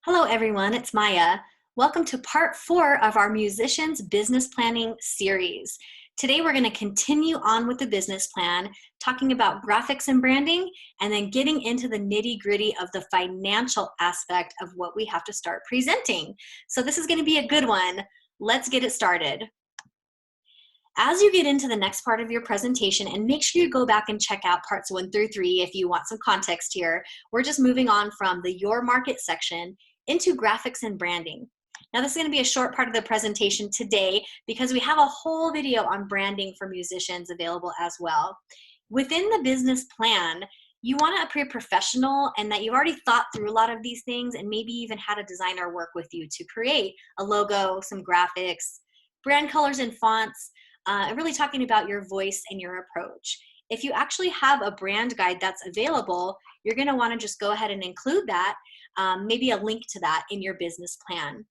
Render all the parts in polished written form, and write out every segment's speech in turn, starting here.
Hello everyone, it's Maya. Welcome to part 4 of our Musicians Business Planning series. Today we're going to continue on with the business plan, talking about graphics and branding, and then getting into the nitty-gritty of the financial aspect of what we have to start presenting. So this is going to be a good one. Let's get it started. As you get into the next part of your presentation, and make sure you go back and check out parts 1 through 3 if you want some context here, we're just moving on from the Your Market section into graphics and branding. Now this is going to be a short part of the presentation today because we have a whole video on branding for musicians available as well. Within the business plan, you want to appear professional and that you've already thought through a lot of these things and maybe even had a designer work with you to create a logo, some graphics, brand colors and fonts, and really talking about your voice and your approach. If you actually have a brand guide that's available, you're going to want to just go ahead and include that, maybe a link to that in your business plan.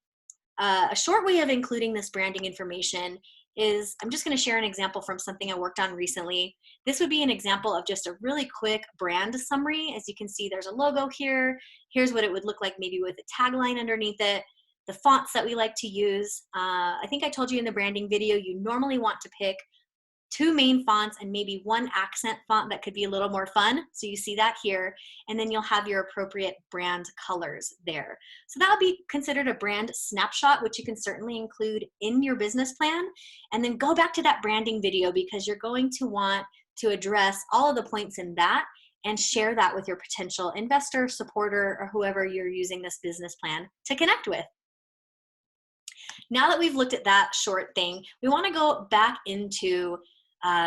A short way of including this branding information is, I'm just going to share an example from something I worked on recently. This would be an example of just a really quick brand summary. As you can see, there's a logo here. Here's what it would look like maybe with a tagline underneath it. The fonts that we like to use. I think I told you in the branding video, you normally want to pick 2 main fonts and maybe 1 accent font that could be a little more fun. So you see that here, and then you'll have your appropriate brand colors there. So that would be considered a brand snapshot, which you can certainly include in your business plan. And then go back to that branding video because you're going to want to address all of the points in that and share that with your potential investor, supporter, or whoever you're using this business plan to connect with. Now that we've looked at that short thing, we want to go back into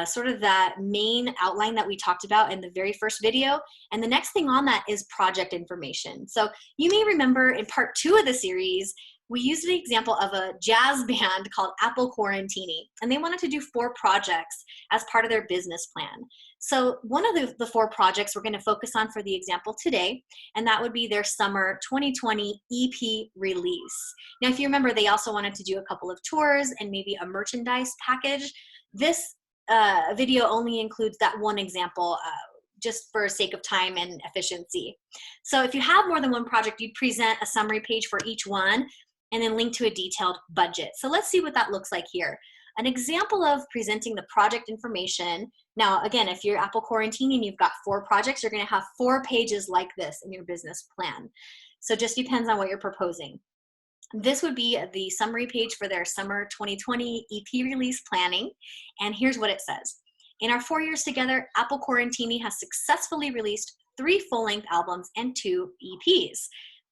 sort of that main outline that we talked about in the very first video. And the next thing on that is project information. So you may remember in part 2 of the series, we used the example of a jazz band called Apple Quarantini, and they wanted to do 4 projects as part of their business plan. So one of the 4 projects we're going to focus on for the example today, and that would be their summer 2020 EP release. Now, if you remember, they also wanted to do a couple of tours and maybe a merchandise package. This video only includes that one example, just for sake of time and efficiency. So if you have more than one project, you'd present a summary page for each one and then link to a detailed budget. So let's see what that looks like here. An example of presenting the project information. Now, again, if you're Apple Quarantine and you've got 4 projects, you're going to have 4 pages like this in your business plan. So it just depends on what you're proposing. This would be the summary page for their summer 2020 EP release planning. And here's what it says. In our 4 years together, Apple Quarantini has successfully released 3 full-length albums and 2 EPs.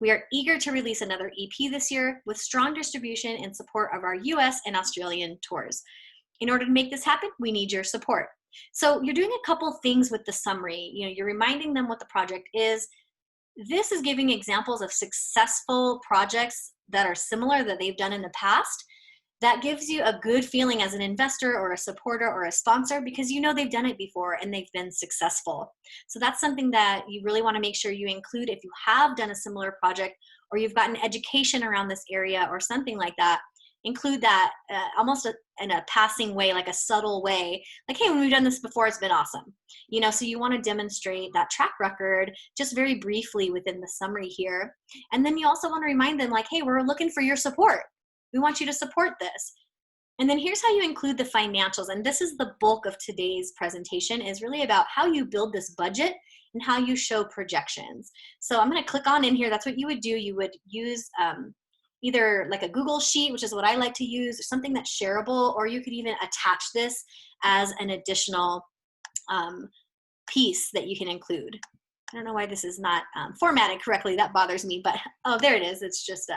We are eager to release another EP this year with strong distribution and support of our US and Australian tours. In order to make this happen, we need your support. So you're doing a couple things with the summary. You're reminding them what the project is. This is giving examples of successful projects that are similar that they've done in the past. That gives you a good feeling as an investor or a supporter or a sponsor because you know they've done it before and they've been successful. So that's something that you really want to make sure you include if you have done a similar project or you've gotten education around this area or something like that. Include that almost in a passing way, like a subtle way, like, hey, when we've done this before, it's been awesome. So you want to demonstrate that track record just very briefly within the summary here. And then you also want to remind them like, hey, we're looking for your support. We want you to support this. And then here's how you include the financials. And this is the bulk of today's presentation, is really about how you build this budget and how you show projections. So I'm going to click on in here. That's what you would do. You would use either like a Google Sheet, which is what I like to use, or something that's shareable, or you could even attach this as an additional piece that you can include. I don't know why this is not formatted correctly. That bothers me, but oh, there it is. It's just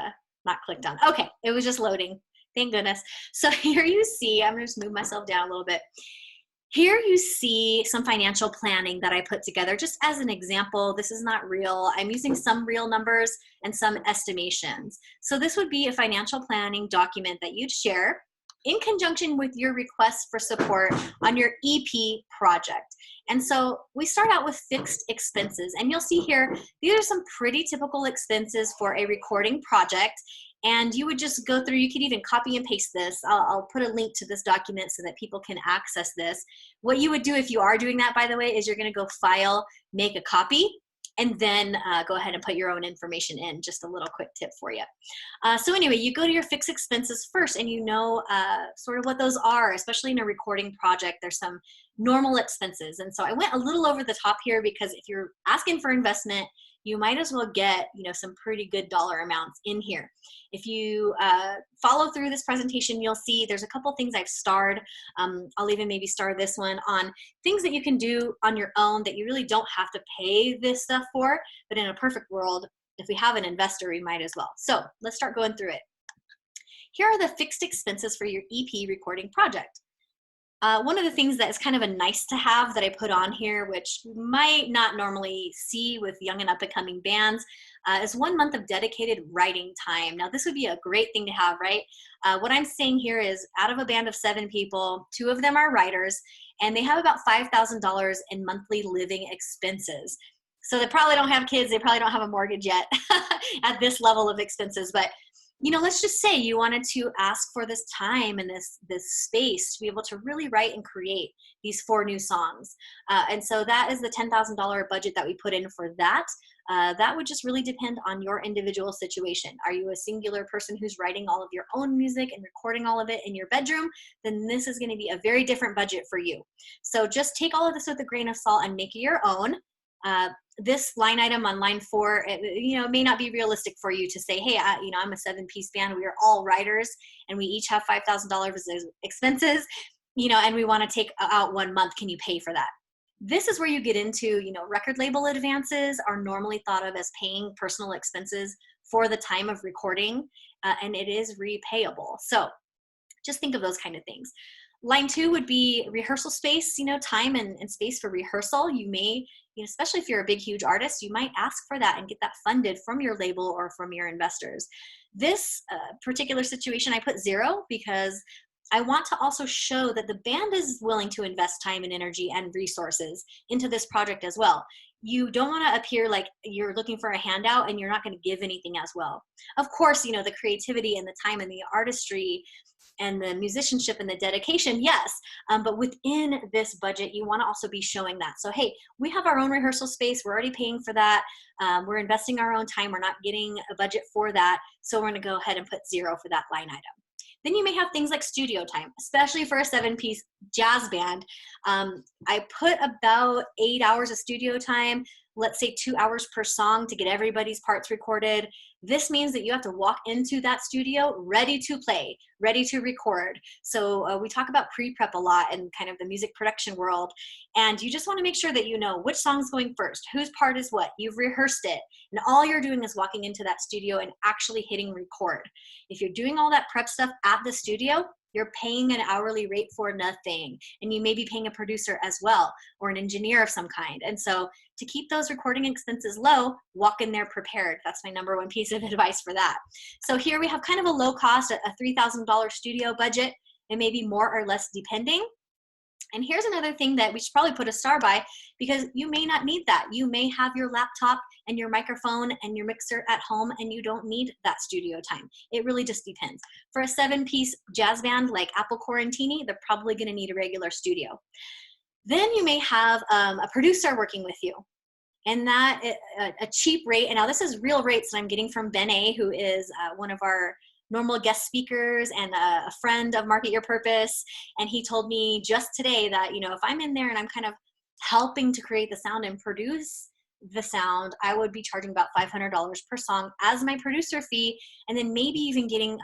not clicked on. Okay, it was just loading. Thank goodness. So here you see, I'm gonna just move myself down a little bit. Here you see some financial planning that I put together just as an example. This is not real. I'm using some real numbers and some estimations. So this would be a financial planning document that you'd share in conjunction with your request for support on your EP project. And so we start out with fixed expenses, and you'll see here, these are some pretty typical expenses for a recording project. And you would just go through, you could even copy and paste this. I'll put a link to this document so that people can access this. What you would do if you are doing that, by the way, is you're gonna go File, Make a Copy. and then go ahead and put your own information in. Just a little quick tip for you. So anyway, you go to your fixed expenses first, and you know sort of what those are, especially in a recording project. There's some normal expenses. And so I went a little over the top here because if you're asking for investment, you might as well get, you know, some pretty good dollar amounts in here. If you follow through this presentation, you'll see there's a couple things I've starred. I'll even maybe star this one on things that you can do on your own that you really don't have to pay this stuff for, but in a perfect world, if we have an investor, we might as well. So let's start going through it. Here are the fixed expenses for your EP recording project. One of the things that is kind of a nice to have that I put on here, which you might not normally see with young and up and coming bands, is 1 month of dedicated writing time. Now, this would be a great thing to have, right? What I'm saying here is out of a band of 7 people, 2 of them are writers, and they have about $5,000 in monthly living expenses. So they probably don't have kids. They probably don't have a mortgage yet at this level of expenses. But you know, let's just say you wanted to ask for this time and this space to be able to really write and create these 4 new songs. And so that is the $10,000 budget that we put in for that. That would just really depend on your individual situation. Are you a singular person who's writing all of your own music and recording all of it in your bedroom? Then this is going to be a very different budget for you. So just take all of this with a grain of salt and make it your own. This line item on line 4, you know, may not be realistic for you to say, hey, you know, I'm a 7-piece band. We are all writers and we each have $5,000 as expenses, you know, and we want to take out 1 month. Can you pay for that? This is where you get into, you know, record label advances are normally thought of as paying personal expenses for the time of recording, and it is repayable. So just think of those kind of things. Line 2 would be rehearsal space, you know, time and space for rehearsal. You may, you know, especially if you're a big, huge artist, you might ask for that and get that funded from your label or from your investors. This particular situation, I put 0 because I want to also show that the band is willing to invest time and energy and resources into this project as well. You don't want to appear like you're looking for a handout and you're not going to give anything as well. Of course, you know, the creativity and the time and the artistry and the musicianship and the dedication, yes, but within this budget, you want to also be showing that. So, hey, we have our own rehearsal space. We're already paying for that. We're investing our own time. We're not getting a budget for that. So we're going to go ahead and put 0 for that line item. Then you may have things like studio time, especially for a 7-piece jazz band. I put about 8 hours of studio time, let's say 2 hours per song to get everybody's parts recorded. This means that you have to walk into that studio ready to play, ready to record. So we talk about pre-prep a lot in kind of the music production world. And you just want to make sure that you know which song's going first, whose part is what. You've rehearsed it. And all you're doing is walking into that studio and actually hitting record. If you're doing all that prep stuff at the studio, you're paying an hourly rate for nothing. And you may be paying a producer as well, or an engineer of some kind. And so to keep those recording expenses low, walk in there prepared. That's my number 1 piece of advice for that. So here we have kind of a low cost, a $3,000 studio budget. It may be more or less depending. And here's another thing that we should probably put a star by, because you may not need that. You may have your laptop and your microphone and your mixer at home and you don't need that studio time. It really just depends. For a 7-piece jazz band like Apple Quarantini, they're probably going to need a regular studio. Then you may have a producer working with you. And that a cheap rate, and now this is real rates that I'm getting from Ben A., who is one of our normal guest speakers and a friend of Market Your Purpose. And he told me just today that, you know, if I'm in there and I'm kind of helping to create the sound and produce the sound, I would be charging about $500 per song as my producer fee, and then maybe even getting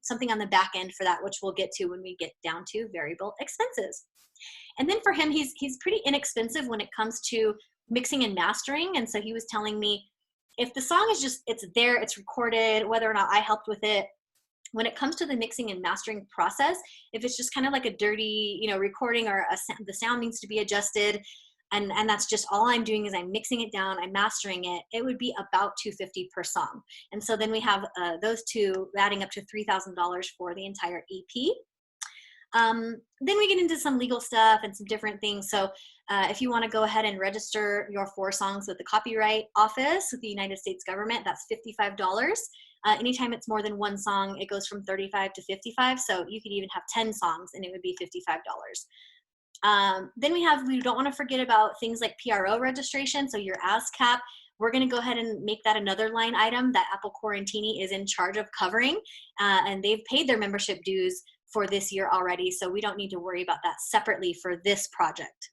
something on the back end for that, which we'll get to when we get down to variable expenses. And then for him, he's pretty inexpensive when it comes to mixing and mastering. And so he was telling me, if the song is just, it's there, it's recorded, whether or not I helped with it, when it comes to the mixing and mastering process, if it's just kind of like a dirty, you know, recording, or the sound needs to be adjusted, and that's just all I'm doing is I'm mixing it down, I'm mastering it, it would be about $250 per song. And so then we have those two adding up to $3,000 for the entire EP. Then we get into some legal stuff and some different things. So if you want to go ahead and register your 4 songs with the Copyright Office with the United States government, that's $55. Anytime it's more than 1 song, it goes from $35 to $55. So you could even have 10 songs and it would be $55. Then we don't want to forget about things like PRO registration. So your ASCAP, we're going to go ahead and make that another line item that Apple Quarantini is in charge of covering, and they've paid their membership dues for this year already, so we don't need to worry about that separately for this project.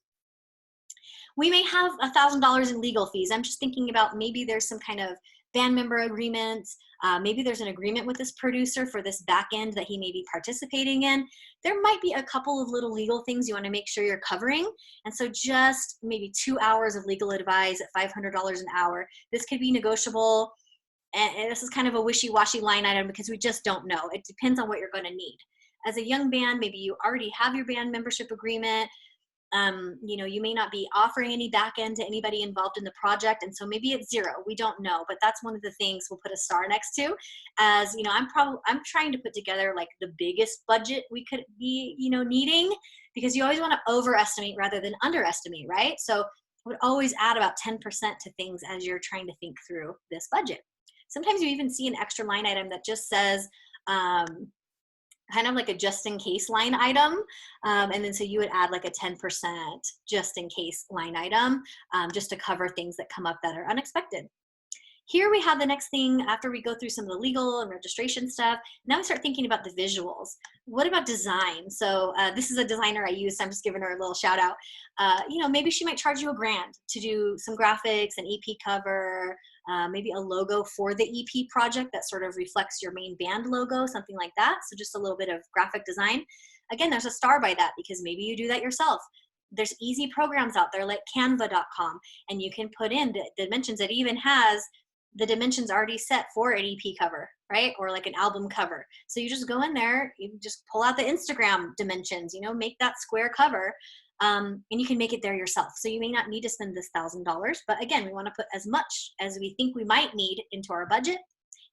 We may have $1,000 in legal fees. I'm just thinking about maybe there's some kind of band member agreements. Maybe there's an agreement with this producer for this back end that he may be participating in. There might be a couple of little legal things you want to make sure you're covering. And so just maybe 2 hours of legal advice at $500 an hour. This could be negotiable. And this is kind of a wishy-washy line item because we just don't know. It depends on what you're going to need. As a young band, maybe you already have your band membership agreement. You may not be offering any back end to anybody involved in the project, and so maybe it's zero. We don't know, but that's one of the things we'll put a star next to. As you know, I'm trying to put together like the biggest budget we could be needing, because you always want to overestimate rather than underestimate, right? So I would always add about 10% to things as you're trying to think through this budget. Sometimes you even see an extra line item that just says kind of like a just in case line item. And then so you would add like a 10% just in case line item just to cover things that come up that are unexpected. Here we have the next thing after we go through some of the legal and registration stuff. Now we start thinking about the visuals. What about design? So this is a designer I use, so I'm just giving her a little shout out. Maybe she might charge you $1,000 to do some graphics, an EP cover, maybe a logo for the EP project that sort of reflects your main band logo, something like that. So just a little bit of graphic design. Again, there's a star by that because maybe you do that yourself. There's easy programs out there like canva.com, and you can put in the dimensions. It even has the dimensions already set for an EP cover, right? Or like an album cover. So you just go in there, you just pull out the Instagram dimensions, make that square cover. And you can make it there yourself. So you may not need to spend this $1,000, but again, we want to put as much as we think we might need into our budget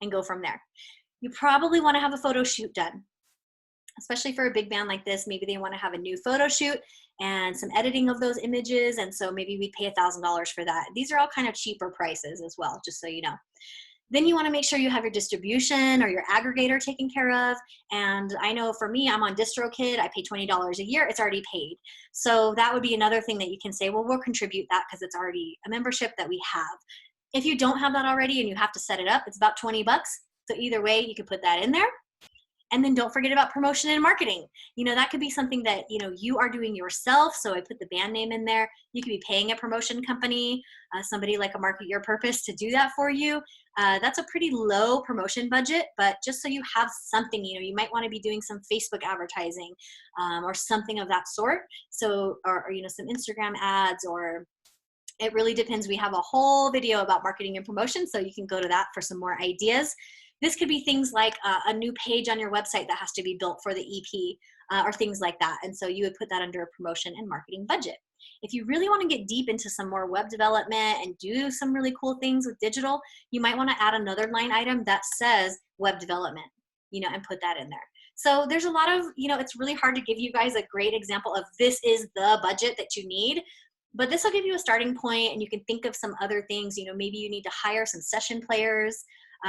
and go from there. You probably want to have a photo shoot done, especially for a big band like this. Maybe they want to have a new photo shoot and some editing of those images. And so maybe we pay $1,000 for that. These are all kind of cheaper prices as well, just so you know. Then you want to make sure you have your distribution or your aggregator taken care of. And I know for me, I'm on DistroKid. I pay $20 a year. It's already paid. So that would be another thing that you can say, well, we'll contribute that because it's already a membership that we have. If you don't have that already and you have to set it up, it's about $20. So either way, you could put that in there. And then don't forget about promotion and marketing. That could be something that, you are doing yourself. So I put the band name in there. You could be paying a promotion company, somebody like a Market Your Purpose to do that for you. That's a pretty low promotion budget, but just so you have something, you might want to be doing some Facebook advertising or something of that sort. So, or some Instagram ads, or it really depends. We have a whole video about marketing and promotion, so you can go to that for some more ideas. This could be things like a new page on your website that has to be built for the EP or things like that. And so you would put that under a promotion and marketing budget. If you really want to get deep into some more web development and do some really cool things with digital, you might want to add another line item that says web development, and put that in there. So there's a lot of, it's really hard to give you guys a great example of this is the budget that you need. But this will give you a starting point, and you can think of some other things. Maybe you need to hire some session players.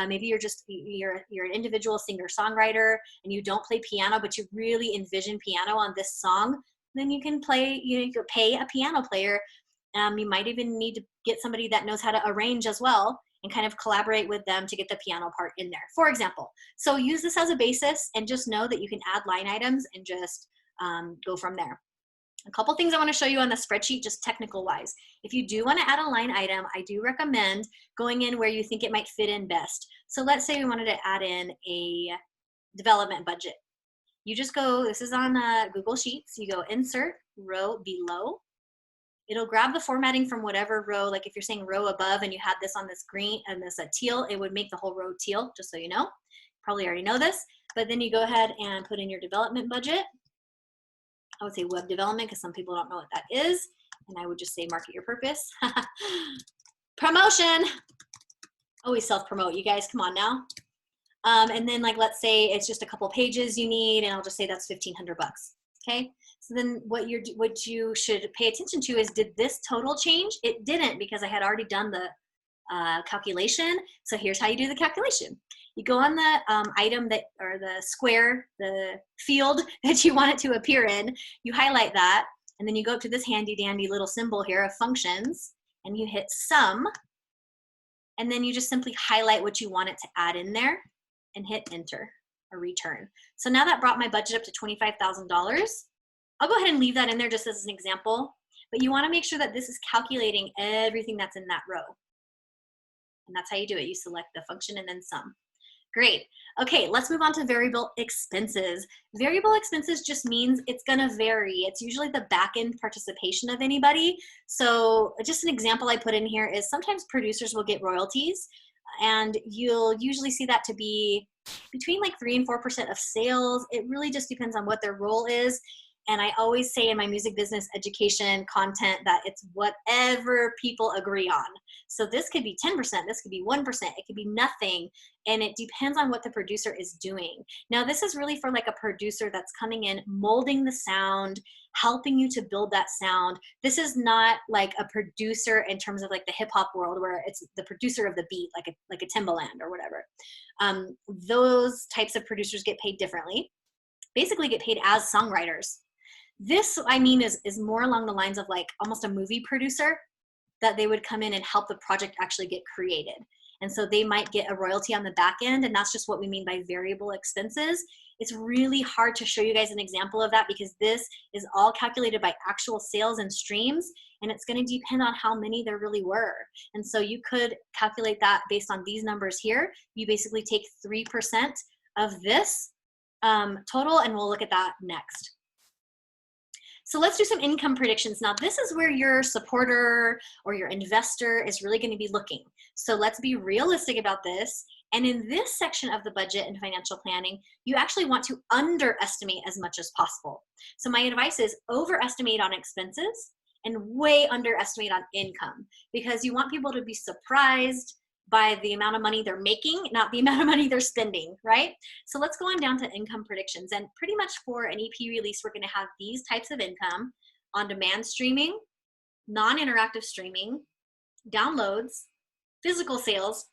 Maybe you're an individual singer-songwriter and you don't play piano, but you really envision piano on this song. Then you can you could pay a piano player. You might even need to get somebody that knows how to arrange as well and kind of collaborate with them to get the piano part in there, for example. So use this as a basis and just know that you can add line items and just go from there. A couple things I want to show you on the spreadsheet, just technical wise. If you do want to add a line item, I do recommend going in where you think it might fit in best. So let's say we wanted to add in a development budget. You just go, this is on Google Sheets, you go insert, row below. It'll grab the formatting from whatever row, like if you're saying row above and you had this on this green and this teal, it would make the whole row teal, just so you know. Probably already know this, but then you go ahead and put in your development budget. I would say web development because some people don't know what that is. And I would just say Market Your Purpose. Promotion. Always self-promote, you guys, come on now. And then let's say it's just a couple pages you need, and I'll just say that's $1,500, okay? So then what you should pay attention to is, did this total change? It didn't, because I had already done the calculation. So here's how you do the calculation. You go on the item or the square, the field that you want it to appear in, you highlight that, and then you go up to this handy dandy little symbol here of functions, and you hit sum, and then you just simply highlight what you want it to add in there and hit enter or return. So now that brought my budget up to $25,000. I'll go ahead and leave that in there just as an example, but you want to make sure that this is calculating everything that's in that row. And that's how you do it. You select the function and then sum. Great. Okay, let's move on to variable expenses. Variable expenses just means it's going to vary. It's usually the back-end participation of anybody. So just an example I put in here is sometimes producers will get royalties, and you'll usually see that to be between like 3 and 4% of sales. It really just depends on what their role is. And I always say in my music business education content that it's whatever people agree on. So this could be 10%, this could be 1%, it could be nothing. And it depends on what the producer is doing. Now this is really for like a producer that's coming in, molding the sound, helping you to build that sound. This is not like a producer in terms of like the hip hop world where it's the producer of the beat, like a Timbaland or whatever. Those types of producers get paid differently, basically get paid as songwriters. This, I mean, is more along the lines of like almost a movie producer, that they would come in and help the project actually get created. And so they might get a royalty on the back end, and that's just what we mean by variable expenses. It's really hard to show you guys an example of that because this is all calculated by actual sales and streams, and it's going to depend on how many there really were. And so you could calculate that based on these numbers here. You basically take 3% of this total, and we'll look at that next. So let's do some income predictions. Now this is where your supporter or your investor is really going to be looking. So let's be realistic about this. And in this section of the budget and financial planning, you actually want to underestimate as much as possible. So my advice is overestimate on expenses and way underestimate on income, because you want people to be surprised by the amount of money they're making, not the amount of money they're spending, right? So let's go on down to income predictions. And pretty much for an EP release, we're gonna have these types of income: on-demand streaming, non-interactive streaming, downloads, physical sales,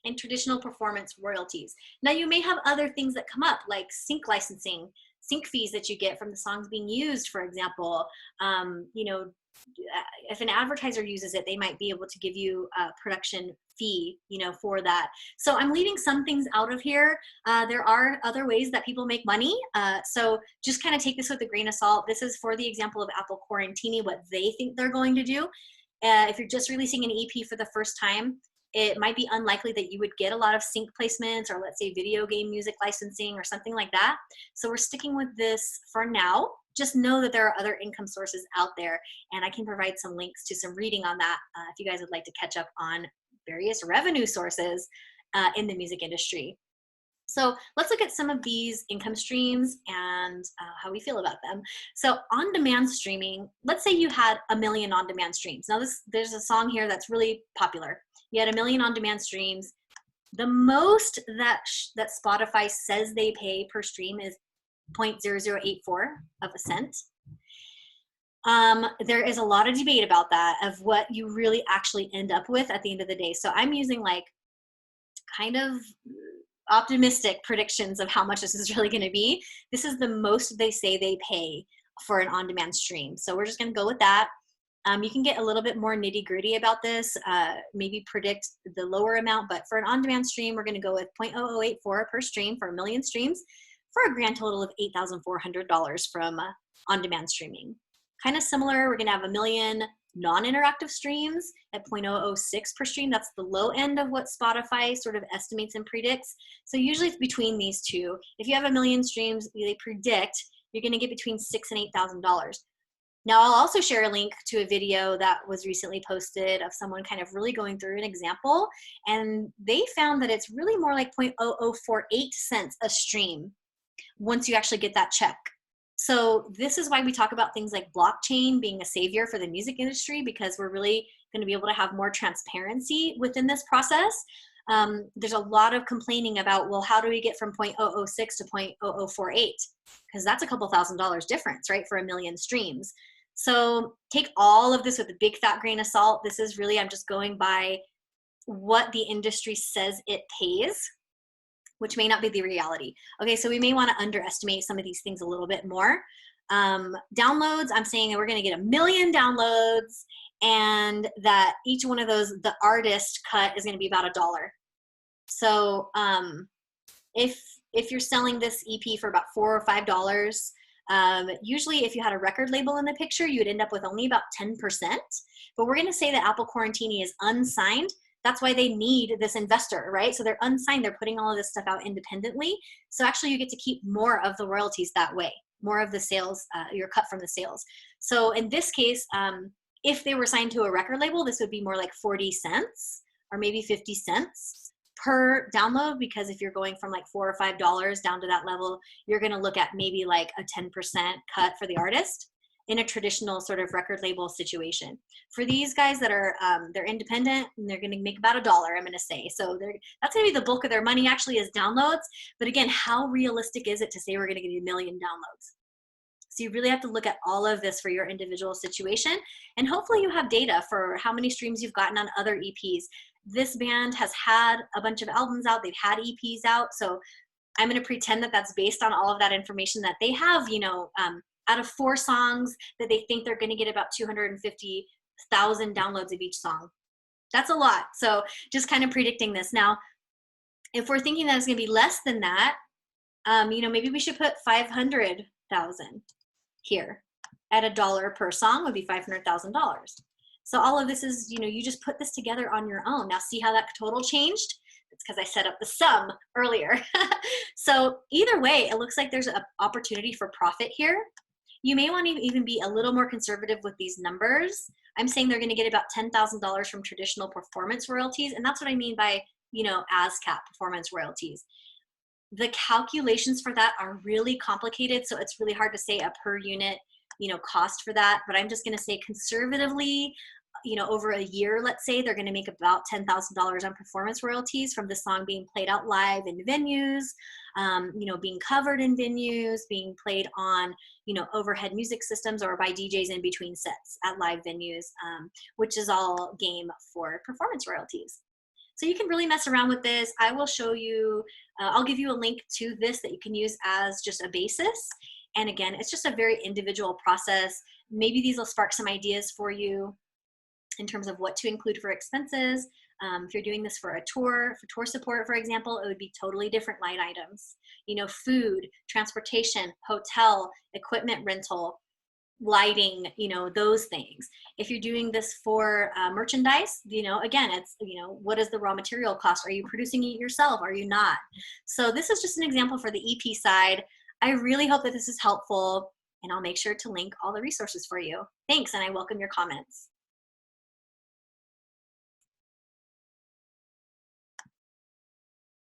and traditional performance royalties. Now you may have other things that come up like sync licensing, sync fees that you get from the songs being used, for example. You know, if an advertiser uses it, they might be able to give you a production fee, you know, for that. So I'm leaving some things out of here. There are other ways that people make money. So just kind of take this with a grain of salt. This is for the example of Apple Quarantini, what they think they're going to do. If you're just releasing an EP for the first time, it might be unlikely that you would get a lot of sync placements or, let's say, video game music licensing or something like that. So we're sticking with this for now. Just know that there are other income sources out there, and I can provide some links to some reading on that if you guys would like to catch up on various revenue sources in the music industry. So let's look at some of these income streams and how we feel about them. So on-demand streaming, let's say you had 1 million on-demand streams. Now there's a song here that's really popular. You had 1 million on-demand streams. The most that Spotify says they pay per stream is 0.0084 of a cent. There is a lot of debate about that, of what you really actually end up with at the end of the day. So I'm using like kind of optimistic predictions of how much this is really going to be. This is the most they say they pay for an on-demand stream. So we're just going to go with that. You can get a little bit more nitty-gritty about this, maybe predict the lower amount, but for an on-demand stream, we're going to go with 0.0084 per stream for 1 million streams, for a grand total of $8,400 from on-demand streaming. Kind of similar, we're going to have 1 million non-interactive streams at 0.006 per stream. That's the low end of what Spotify sort of estimates and predicts. So usually it's between these two. If you have 1 million streams, they predict you're going to get between $6,000 and $8,000. Now I'll also share a link to a video that was recently posted of someone kind of really going through an example, and they found that it's really more like 0.0048 cents a stream once you actually get that check. So this is why we talk about things like blockchain being a savior for the music industry, because we're really going to be able to have more transparency within this process. There's a lot of complaining about, well, how do we get from 0.006 to 0.0048? Because that's a couple $1,000s difference, right, for 1 million streams. So take all of this with a big fat grain of salt. This is really, I'm just going by what the industry says it pays, which may not be the reality. Okay, so we may want to underestimate some of these things a little bit more. Downloads, I'm saying that we're going to get 1 million downloads, and that each one of those, the artist cut is going to be about $1. So if you're selling this EP for about $4 or $5, usually if you had a record label in the picture, you would end up with only about 10%. But we're going to say that Apple Quarantini is unsigned. That's why they need this investor, right? So they're unsigned. They're putting all of this stuff out independently. So actually you get to keep more of the royalties that way, more of the sales, your cut from the sales. So in this case, if they were signed to a record label, this would be more like 40 cents or maybe 50 cents per download, because if you're going from like $4 or $5 down to that level, you're going to look at maybe like a 10% cut for the artist in a traditional sort of record label situation. For these guys that are, they're independent, and they're going to make about $1, I'm going to say. So that's going to be the bulk of their money actually is downloads. But again, how realistic is it to say we're going to give you 1 million downloads? So you really have to look at all of this for your individual situation. And hopefully you have data for how many streams you've gotten on other EPs. This band has had a bunch of albums out. They've had EPs out. So I'm going to pretend that that's based on all of that information that they have, you know, out of 4 songs that they think they're going to get about 250,000 downloads of each song. That's a lot. So just kind of predicting this. Now, if we're thinking that it's going to be less than that, you know, maybe we should put 500,000 here at $1 per song would be $500,000. So all of this is, you know, you just put this together on your own. Now see how that total changed? It's because I set up the sum earlier. So either way, it looks like there's an opportunity for profit here. You may want to even be a little more conservative with these numbers. I'm saying they're going to get about $10,000 from traditional performance royalties. And that's what I mean by, you know, ASCAP performance royalties. The calculations for that are really complicated, so it's really hard to say a per unit, you know, cost for that. But I'm just going to say conservatively, you know, over a year, let's say, they're going to make about $10,000 on performance royalties from the song being played out live in venues, you know, being covered in venues, being played on, you know, overhead music systems or by DJs in between sets at live venues, which is all game for performance royalties. So you can really mess around with this. I will show you, I'll give you a link to this that you can use as just a basis. And again, it's just a very individual process. Maybe these will spark some ideas for you in terms of what to include for expenses. If you're doing this for a tour, for tour support, for example, it would be totally different line items. You know, food, transportation, hotel, equipment rental, lighting, you know, those things. If you're doing this for merchandise, you know, again, it's, you know, what is the raw material cost? Are you producing it yourself? Are you not? So this is just an example for the EP side. I really hope that this is helpful, and I'll make sure to link all the resources for you. Thanks, and I welcome your comments.